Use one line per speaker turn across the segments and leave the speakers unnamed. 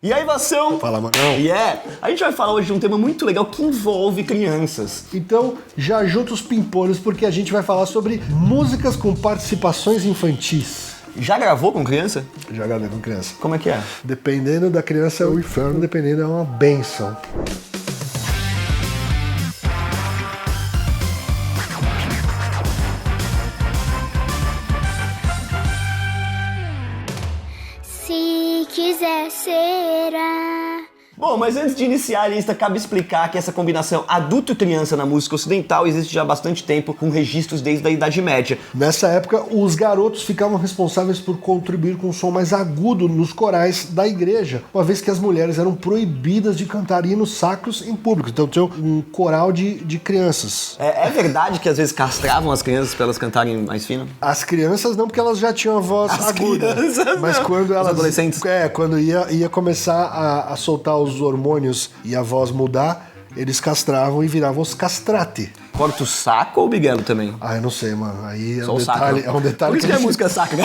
E aí, Vação?
Fala, Manão.
A gente vai falar hoje de um tema muito legal que envolve crianças.
Então, já junta os pimpolhos, porque a gente vai falar sobre músicas com participações infantis.
Já gravou com criança?
Já gravei com criança.
Como é que é?
Dependendo da criança é um inferno, dependendo é uma bênção.
Se quiser, será.
Bom, mas antes de iniciar a lista, cabe explicar que essa combinação adulto e criança na música ocidental existe já há bastante tempo, com registros desde a Idade Média.
Nessa época, os garotos ficavam responsáveis por contribuir com um som mais agudo nos corais da igreja, uma vez que as mulheres eram proibidas de cantar hinos sacros em público. Então tinha um coral de crianças.
É verdade que às vezes castravam as crianças para elas cantarem mais fino?
As crianças não, porque elas já tinham a voz aguda. Mas
não.
quando elas...
Os adolescentes?
Quando ia começar a soltar os hormônios e a voz mudar, eles castravam e viravam os castrati.
Corta o saco ou o biguelo também?
Ah, eu não sei, mano. Aí é
Só
um
o
detalhe,
saco.
é um detalhe
Por isso que é música sacra.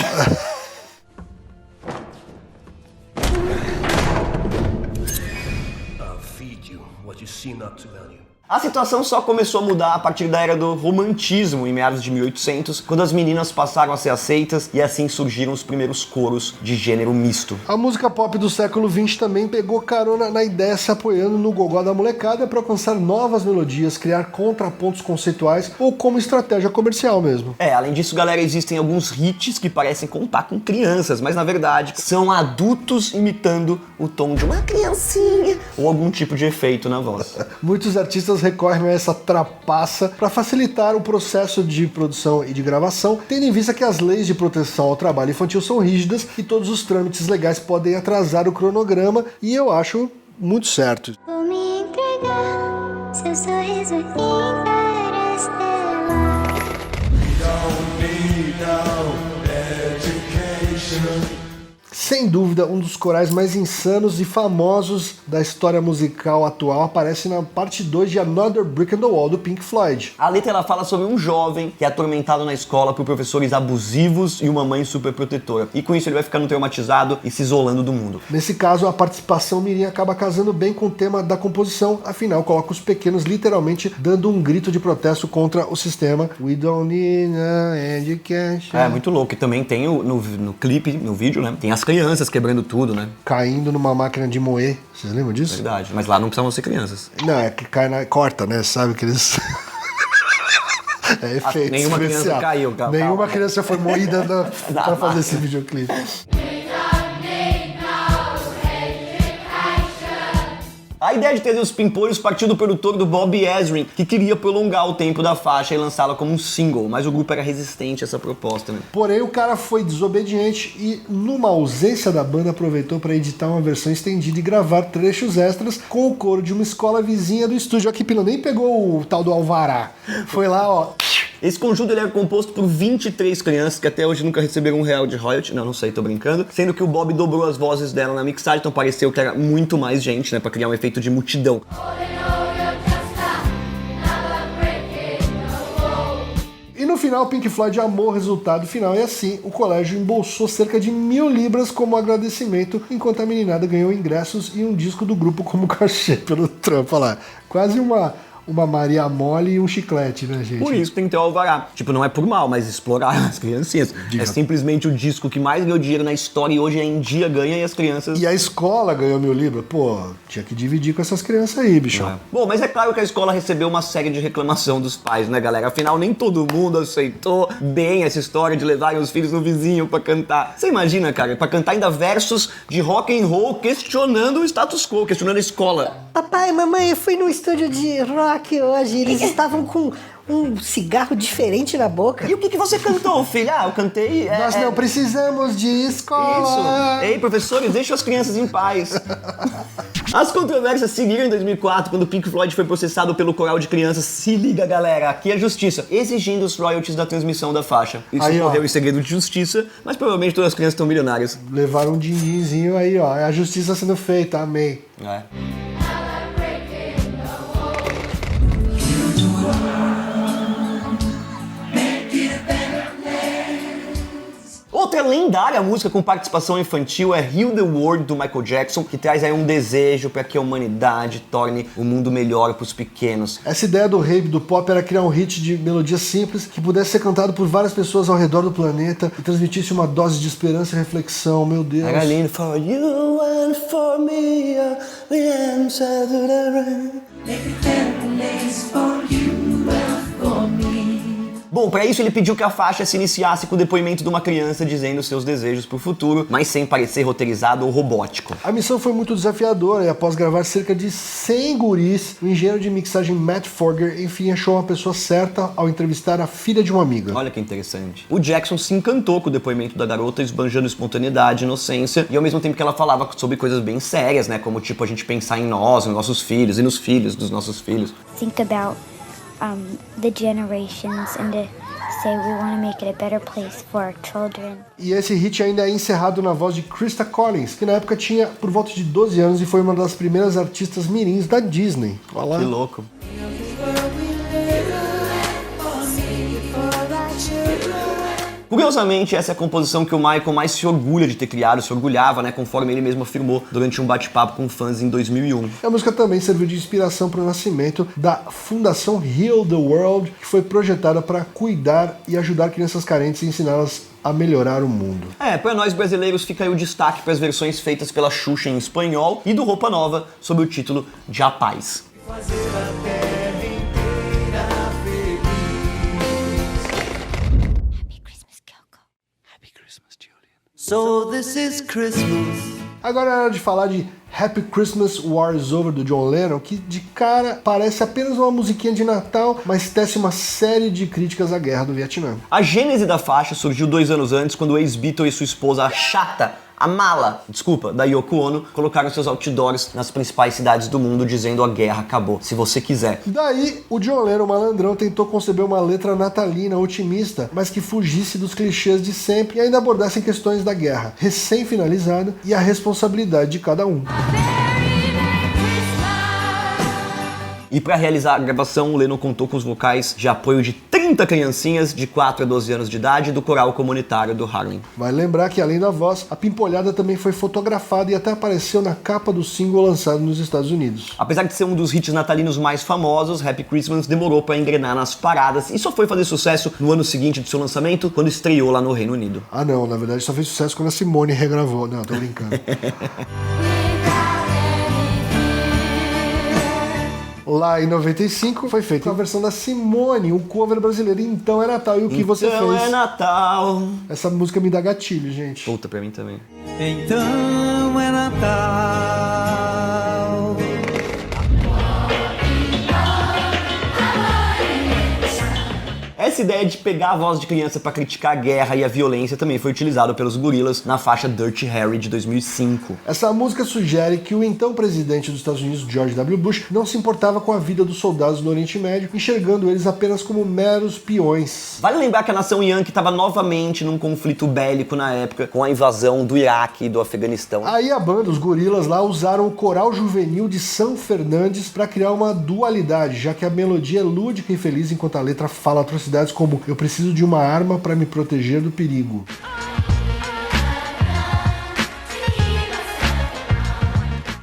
I'll feed you what you see not to value.
A situação só começou a mudar a partir da era do romantismo, em meados de 1800, quando as meninas passaram a ser aceitas e assim surgiram os primeiros coros de gênero misto.
A música pop do século XX também pegou carona na ideia, se apoiando no gogó da molecada para alcançar novas melodias, criar contrapontos conceituais ou como estratégia comercial mesmo.
Além disso, galera, existem alguns hits que parecem contar com crianças, mas na verdade são adultos imitando o tom de uma criancinha ou algum tipo de efeito na voz.
Muitos artistas recorrem a essa trapaça para facilitar o processo de produção e de gravação, tendo em vista que as leis de proteção ao trabalho infantil são rígidas e todos os trâmites legais podem atrasar o cronograma, e eu acho muito certo.
Vou me entregar, seu sorriso interestelar.
Sem dúvida, um dos corais mais insanos e famosos da história musical atual aparece na parte 2 de Another Brick in the Wall, do Pink Floyd.
A letra ela fala sobre um jovem que é atormentado na escola por professores abusivos e uma mãe superprotetora. E com isso ele vai ficando traumatizado e se isolando do mundo.
Nesse caso, a participação mirim acaba casando bem com o tema da composição, afinal coloca os pequenos literalmente dando um grito de protesto contra o sistema. We don't need an education.
É muito louco. E também tem no clipe, no vídeo, né? Tem as crianças quebrando tudo, né?
Caindo numa máquina de moer. Vocês lembram disso?
Verdade. Mas lá não precisavam ser crianças.
Não, é que corta, né? Sabe que eles... É efeito
Nenhuma
especial.
criança caiu, calma.
Nenhuma criança foi moída pra fazer esse videoclipe.
A ideia de ter os pimpolhos partiu do produtor do Bob Ezrin, que queria prolongar o tempo da faixa e lançá-la como um single, mas o grupo era resistente a essa proposta, né?
Porém, o cara foi desobediente e, numa ausência da banda, aproveitou para editar uma versão estendida e gravar trechos extras com o coro de uma escola vizinha do estúdio. Aqui, Pino, nem pegou o tal do alvará. Foi lá, ó...
Esse conjunto ele era composto por 23 crianças que até hoje nunca receberam R$1 de royalty. Não sei, tô brincando. Sendo que o Bob dobrou as vozes dela na mixagem, então pareceu que era muito mais gente, né? Pra criar um efeito de multidão.
E no final, Pink Floyd amou o resultado final e assim o colégio embolsou cerca de 1.000 libras como agradecimento, enquanto a meninada ganhou ingressos e um disco do grupo como cachê pelo trampo. Olha lá, quase uma Maria Mole e um chiclete, né, gente?
Por isso tem que ter o alvará. Tipo, não é por mal, mas explorar as criancinhas. É simplesmente o disco que mais ganhou dinheiro na história e hoje em dia ganha e as crianças...
E a escola ganhou 1.000 libras? Pô, tinha que dividir com essas crianças aí, bicho.
É. Bom, mas é claro que a escola recebeu uma série de reclamação dos pais, né, galera? Afinal, nem todo mundo aceitou bem essa história de levarem os filhos no vizinho pra cantar. Você imagina, cara, pra cantar ainda versos de rock and roll questionando o status quo, questionando a escola.
Papai, mamãe, eu fui no estúdio de rock hoje. Eles estavam com um cigarro diferente na boca.
E o que você cantou, filho? Ah, eu cantei...
Nós não precisamos de escola.
Isso. Ei, professores, deixem as crianças em paz. As controvérsias seguiram em 2004, quando Pink Floyd foi processado pelo coral de crianças. Se liga, galera, aqui é a justiça, exigindo os royalties da transmissão da faixa. Isso
aí,
ocorreu em segredo de justiça, mas provavelmente todas as crianças estão milionárias.
Levaram um din-dinzinho aí, ó. É a justiça sendo feita, amém.
É. Outra lendária música com participação infantil é Heal the World, do Michael Jackson, que traz aí um desejo para que a humanidade torne o mundo melhor para os pequenos.
Essa ideia do rei do pop era criar um hit de melodia simples que pudesse ser cantado por várias pessoas ao redor do planeta e transmitisse uma dose de esperança e reflexão. Meu Deus.
Era lindo. For you and for me, the answer to the rain. Bom, para isso ele pediu que a faixa se iniciasse com o depoimento de uma criança dizendo seus desejos pro futuro, mas sem parecer roteirizado ou robótico.
A missão foi muito desafiadora e após gravar cerca de 100 guris, o engenheiro de mixagem Matt Forger, enfim, achou uma pessoa certa ao entrevistar a filha de uma amiga.
Olha que interessante. O Jackson se encantou com o depoimento da garota, esbanjando espontaneidade, inocência, e ao mesmo tempo que ela falava sobre coisas bem sérias, né, como tipo a gente pensar em nós, nos nossos filhos e nos filhos dos nossos filhos.
Think about the generations and to say we want to make it a better place for our children.
E esse hit ainda é encerrado na voz de Krista Collins, que na época tinha por volta de 12 anos e foi uma das primeiras artistas mirins da Disney. Olha lá.
Que louco. Curiosamente, essa é a composição que o Michael mais se orgulha de ter criado, se orgulhava, né, conforme ele mesmo afirmou durante um bate-papo com fãs em 2001.
A música também serviu de inspiração para o nascimento da Fundação Heal the World, que foi projetada para cuidar e ajudar crianças carentes e ensiná-las a melhorar o mundo.
Para nós brasileiros fica aí o destaque para as versões feitas pela Xuxa em espanhol e do Roupa Nova sob o título de A Paz.
So this is Christmas.
Agora é hora de falar de Happy Christmas, War is Over, do John Lennon, que de cara parece apenas uma musiquinha de Natal, mas tece uma série de críticas à guerra do Vietnã.
A gênese da faixa surgiu 2 anos antes, quando o ex-Beatle e sua esposa, a chata, a mala, da Yoko Ono, colocaram seus outdoors nas principais cidades do mundo dizendo a guerra acabou, se você quiser.
Daí, o John Lennon, malandrão, tentou conceber uma letra natalina, otimista, mas que fugisse dos clichês de sempre e ainda abordasse questões da guerra, recém-finalizada, e a responsabilidade de cada um.
E para realizar a gravação, o Lennon contou com os vocais de apoio de 30 criancinhas de 4 a 12 anos de idade do coral comunitário do Harlem.
Vale lembrar que, além da voz, a pimpolhada também foi fotografada e até apareceu na capa do single lançado nos Estados Unidos.
Apesar de ser um dos hits natalinos mais famosos, Happy Christmas demorou para engrenar nas paradas e só foi fazer sucesso no ano seguinte do seu lançamento, quando estreou lá no Reino Unido.
Ah não, na verdade só fez sucesso quando a Simone regravou. Não, tô brincando. Lá em 95 foi feita a versão da Simone, o cover brasileiro. Então é Natal. E o que você fez?
Então é Natal.
Essa música me dá gatilho, gente.
Puta, pra mim também.
Então é Natal.
Essa ideia de pegar a voz de criança pra criticar a guerra e a violência também foi utilizada pelos Gorillaz na faixa Dirty Harry de 2005.
Essa música sugere que o então presidente dos Estados Unidos, George W. Bush, não se importava com a vida dos soldados no Oriente Médio, enxergando eles apenas como meros peões.
Vale lembrar que a nação Yankee estava novamente num conflito bélico na época, com a invasão do Iraque e do Afeganistão.
Aí a banda, os Gorillaz lá, usaram o coral juvenil de São Fernandes para criar uma dualidade, já que a melodia é lúdica e feliz, enquanto a letra fala atrocidades como eu preciso de uma arma para me proteger do perigo.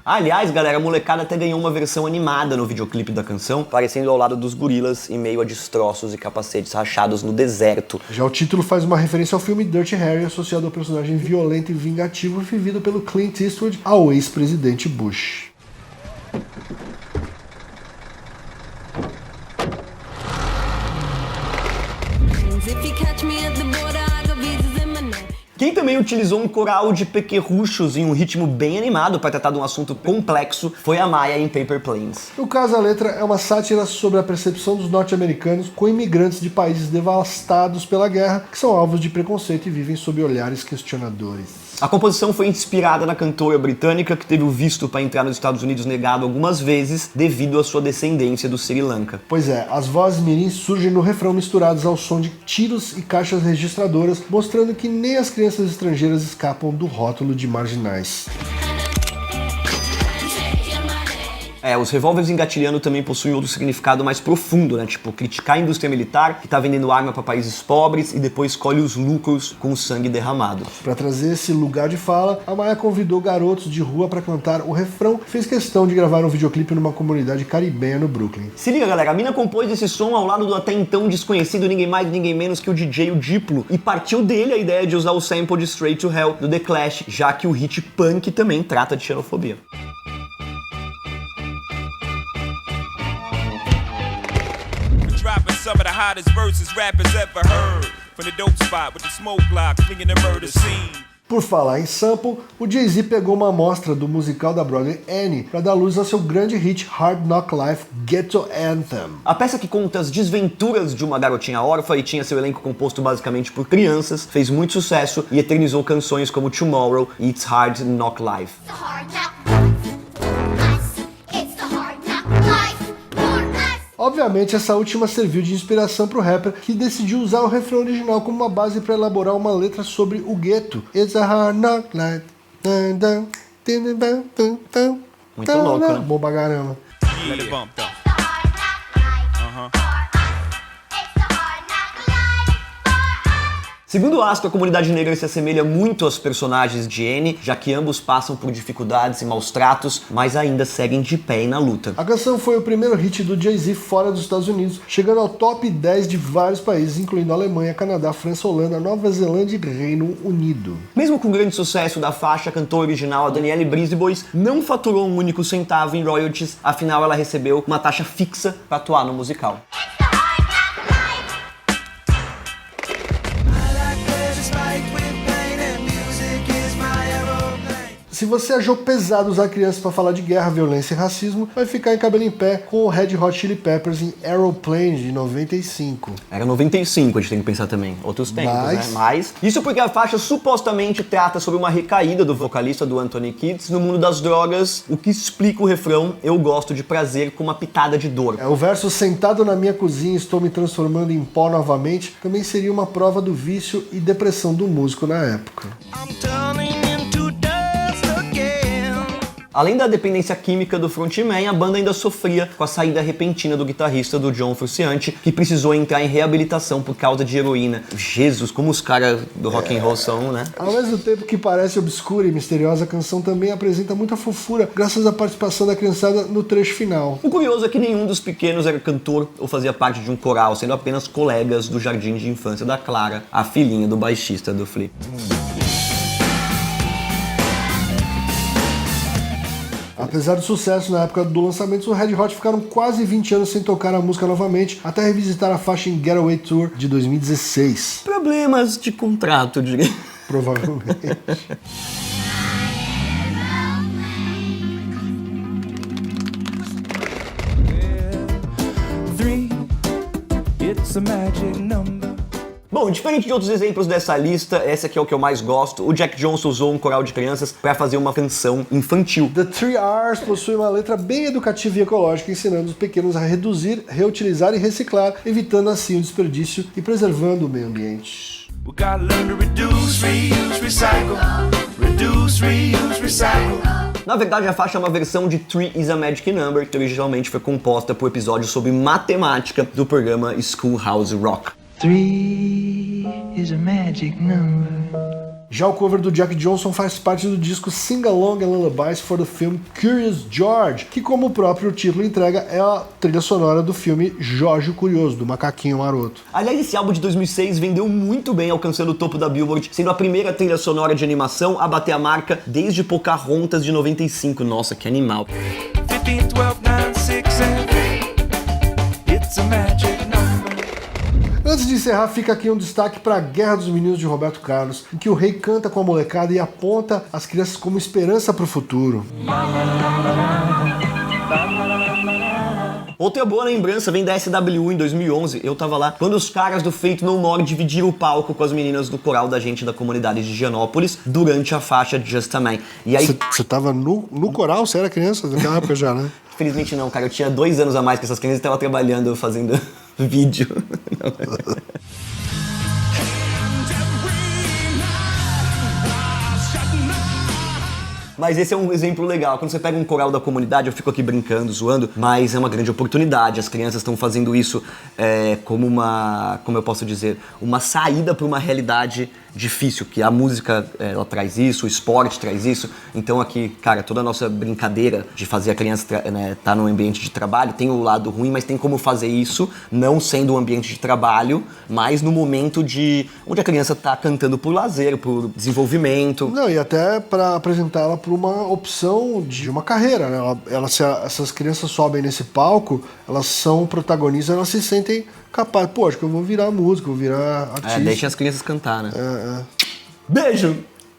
Aliás, galera, a molecada até ganhou uma versão animada no videoclipe da canção, aparecendo ao lado dos Gorillaz em meio a destroços e capacetes rachados no deserto.
Já o título faz uma referência ao filme Dirty Harry, associado ao personagem violento e vingativo vivido pelo Clint Eastwood ao ex-presidente Bush.
Quem também utilizou um coral de pequerruchos em um ritmo bem animado para tratar de um assunto complexo foi a Maya em Paper Planes.
No caso, a letra é uma sátira sobre a percepção dos norte-americanos com imigrantes de países devastados pela guerra, que são alvos de preconceito e vivem sob olhares questionadores.
A composição foi inspirada na cantora britânica que teve o visto para entrar nos Estados Unidos negado algumas vezes devido à sua descendência do Sri Lanka.
Pois é, as vozes mirins surgem no refrão misturadas ao som de tiros e caixas registradoras, mostrando que nem as crianças estrangeiras escapam do rótulo de marginais.
Os revólveres engatilhando também possuem outro significado mais profundo, né? Tipo, criticar a indústria militar que tá vendendo arma para países pobres e depois colhe os lucros com o sangue derramado.
Para trazer esse lugar de fala, a Maia convidou garotos de rua para cantar o refrão e fez questão de gravar um videoclipe numa comunidade caribenha no Brooklyn.
Se liga, galera, a mina compôs esse som ao lado do até então desconhecido ninguém mais, ninguém menos que o DJ o Diplo, e partiu dele a ideia de usar o sample de Straight to Hell do The Clash, já que o hit punk também trata de xenofobia.
Dropping some of the hottest verses rappers ever heard. From the dope spot with the smoke block, flinging the murder scene.
Por falar em sample, o Jay-Z pegou uma amostra do musical da Broadway Annie para dar luz ao seu grande hit Hard Knock Life Ghetto Anthem.
A peça que conta as desventuras de uma garotinha órfã e tinha seu elenco composto basicamente por crianças, fez muito sucesso e eternizou canções como Tomorrow e It's Hard Knock Life.
Obviamente, essa última serviu de inspiração para o rapper, que decidiu usar o refrão original como uma base para elaborar uma letra sobre o gueto. It's a hard knock life.
Muito louco, né?
Bom pra caramba.
Let it bump though.
Segundo o Astro, a comunidade negra se assemelha muito aos personagens de Annie, já que ambos passam por dificuldades e maus tratos, mas ainda seguem de pé e na luta.
A canção foi o primeiro hit do Jay-Z fora dos Estados Unidos, chegando ao top 10 de vários países, incluindo Alemanha, Canadá, França, Holanda, Nova Zelândia e Reino Unido.
Mesmo com o grande sucesso da faixa, a cantora original, a Danielle Brisebois, não faturou um único centavo em royalties, afinal ela recebeu uma taxa fixa para atuar no musical.
Se você achou pesado usar crianças para falar de guerra, violência e racismo, vai ficar em cabelo em pé com o Red Hot Chili Peppers em Aeroplane de 95.
Era 95, a gente tem que pensar também. Outros tempos, né? Mas isso porque a faixa supostamente trata sobre uma recaída do vocalista do Anthony Kiedis no mundo das drogas, o que explica o refrão "Eu gosto de prazer com uma pitada de dor".
O verso "sentado na minha cozinha, estou me transformando em pó novamente" também seria uma prova do vício e depressão do músico na época.
Além da dependência química do frontman, a banda ainda sofria com a saída repentina do guitarrista do John Frusciante, que precisou entrar em reabilitação por causa de heroína. Jesus, como os caras do rock and roll são, né?
Ao mesmo tempo que parece obscura e misteriosa, a canção também apresenta muita fofura, graças à participação da criançada no trecho final.
O curioso é que nenhum dos pequenos era cantor ou fazia parte de um coral, sendo apenas colegas do jardim de infância da Clara, a filhinha do baixista do Flip.
Apesar do sucesso na época do lançamento, os Red Hot ficaram quase 20 anos sem tocar a música novamente, até revisitar a faixa em Getaway Tour de 2016.
Problemas de contrato, diria.
Provavelmente.
It's a magic number.
Bom, diferente de outros exemplos dessa lista, esse aqui é o que eu mais gosto. O Jack Johnson usou um coral de crianças para fazer uma canção infantil.
The Three R's possui uma letra bem educativa e ecológica, ensinando os pequenos a reduzir, reutilizar e reciclar, evitando assim o desperdício e preservando o meio ambiente.
We gotta learn to reduce, reuse, recycle. Reduce, reuse, recycle.
Na verdade, a faixa é uma versão de Three is a Magic Number, que originalmente foi composta por episódio sobre matemática do programa Schoolhouse Rock.
3 is a magic number.
Já o cover do Jack Johnson faz parte do disco Sing Along and Lullabies for the Film Curious George, que, como o próprio título entrega, é a trilha sonora do filme Jorge o Curioso, do Macaquinho Maroto.
Aliás, esse álbum de 2006 vendeu muito bem, alcançando o topo da Billboard, sendo a primeira trilha sonora de animação a bater a marca desde Pocahontas de 95. Nossa, que animal.
15, 12, 9, 6, and 3. It's a magic number.
Antes de encerrar, fica aqui um destaque para a Guerra dos Meninos de Roberto Carlos, em que o rei canta com a molecada e aponta as crianças como esperança para o futuro.
Outra boa lembrança vem da SWU em 2011, eu tava lá, quando os caras do Faith No More dividiram o palco com as meninas do coral da gente da comunidade de Higienópolis durante a faixa Just a Man. E aí...
Você tava no coral? Você era criança? Naquela época já, né?
Felizmente não, cara, eu tinha 2 anos a mais que essas crianças e tava trabalhando, fazendo vídeo. Mas esse é um exemplo legal. Quando você pega um coral da comunidade, eu fico aqui brincando, zoando, mas é uma grande oportunidade. As crianças estão fazendo isso como como eu posso dizer, uma saída para uma realidade difícil, que a música ela traz isso, o esporte traz isso. Então aqui, cara, toda a nossa brincadeira de fazer a criança tá num ambiente de trabalho tem o lado ruim, mas tem como fazer isso não sendo um ambiente de trabalho, mas no momento onde a criança tá cantando por lazer, por desenvolvimento.
Não, e até para apresentar ela para uma opção de uma carreira, né? Se essas crianças sobem nesse palco, elas são protagonistas, elas se sentem capazes. Pô, acho que eu vou virar músico, vou virar artista.
Deixa as crianças cantar, né?
É.
Beijo!